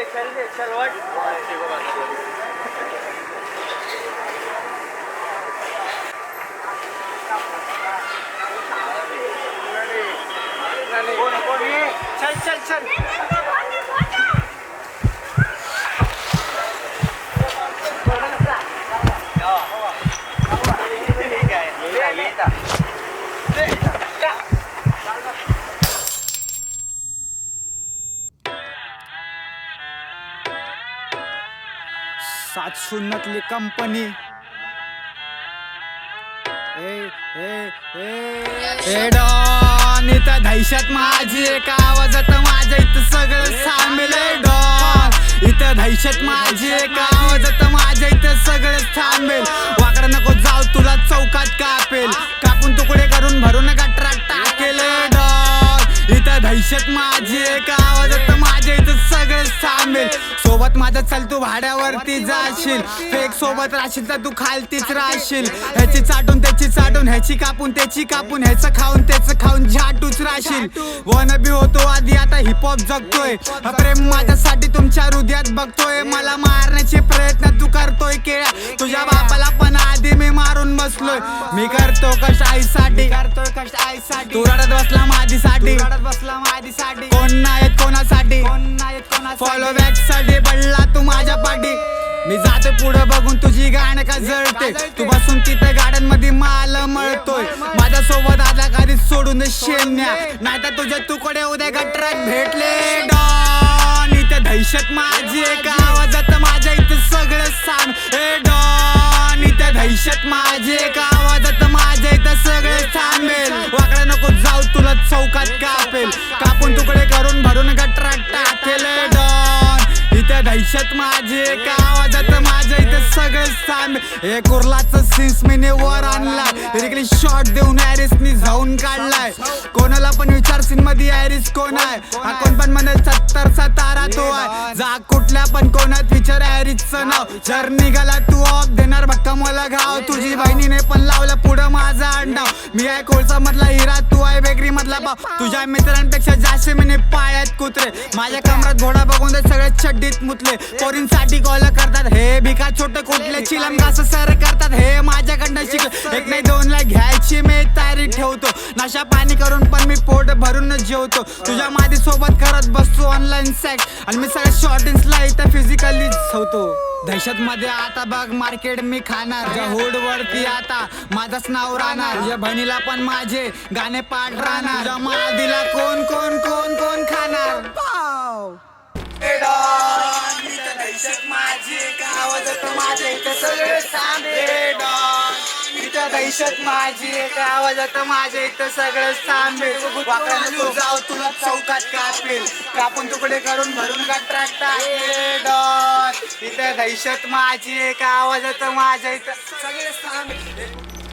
चल वाट चल चल चल सात शून्यातली कंपनी डॉन इथं दहशत माझी एका आवाजात माझ्या इथं सगळं सामील आहे डॉन इथं दहशत माझी एका आवाजात माझ्या इथं सगळं थांबेल वाकडं नको जाऊ तुला चौकात कापेल कापून तुकडे करून भरून गटरात टाकेल डॉन इथं दहशत माझी एका आवाजात माझ्या इथं सगळं थांबेल सोबत माझ्या चल तू भाड्यावरती जाशील फेक सोबत राहशील तर तू खालतीच राहशील ह्याची चाटून त्याची चाटून ह्याची कापून त्याची कापून ह्याचं खाऊन त्याचं खाऊन झाटूच राहशील वन बी होतो आधी आता हिपहॉप जगतोय हा प्रेम माझ्यासाठी तुमच्या हृदयात बघतोय मला मारण्याचे प्रयत्न तू करतोय केळ्या तुझ्या बापाला पण आधी मी मारून बसलोय मी करतो कष्ट आईसाठी तू रडत बसला माझीसाठी कोण नाहीत कोणासाठी फॉलो बॅक साठी पडला तू माझ्या पाठी मी जाते पुढे बघून तुझी गाणं का जळते तू बसून तिथे गार्डन मध्ये माल मळतोय माझ्या सोबत आता कधीच सोडून शेण्या नाही तर तुझे तुकडे उद्या गटरात भेटले डॉन इथे दहशत माझी एका आवाजात माझ्या इथं सगळं सांग डॉन इथे दहशत माझी एका आवाजात माझ्या इथं सगळं थांबेल वाकडं नको जाऊ तुला चौकात कापेल कापून तुकडे करून भरून गटरात टाकेल डॉन इथे दहशत माझी एका आवाजात माझ्या इथं सगळं थांबेल हे कुर्लाचं सीन्स मीने वर आणलाय रिकली शॉट देऊन ॲरिसनी जाऊन काढलाय कोणाला पण विचार सीन मध्ये ॲरिस कोण आहे हा कोण पण म्हणेल 70चा तारा तो आहे जा कुठल्या पण कोणात विचार ॲरिसचं नाव जर निघाला तू ऑफ देणार भक्का मला घाव तुझी बहिणीने पण लावलं पुढं माझं आडनाव मी आहे कोळसा मधला हिरा तू आहे बेकरी मधला भाव तुझ्या मित्रांपेक्षा जास्त मीने पाळ्यात कुत्रे माझ्या कमरात घोडा बघून ते सगळे चड्डीत मुतले पोरींसाठी कॉल करतात हे भिका छोटे कुठले चिलम घास सर करतात हे माझ्याकडनं शिकलं एक नाही 2 ला घ्यायची मी तयारी ठेवतो नशा पाणी करून पण मी पोट भरून जेवतो तुझ्या माझी सोबत करत बसतो ऑनलाईन सेक्स आणि मी सगळ्या शॉर्टिंग्सला इथं फिजिकली होतो दहशत मध्ये आता बघ मार्केट मी खाणार हुड वरती आता माझंच नाव राहणार तुझ्या बहिणीला पण माझे गाणे पाठ राहणार तुझ्या मादीला कोण कोण कोण कोण खाणार दहशत माझी एका आवाजात माझ्या इथं सगळे थांबेल दहशत माझी एका आवाजात माझ्या इथं सगळं थांबेल वाकडं नको जाऊ तुला चौकात कापेल कापून तुकडे करून भरून गटरात टाकेल डॉन इथं दहशत माझी एका आवाजात माझ्या इथं सगळे थांबेल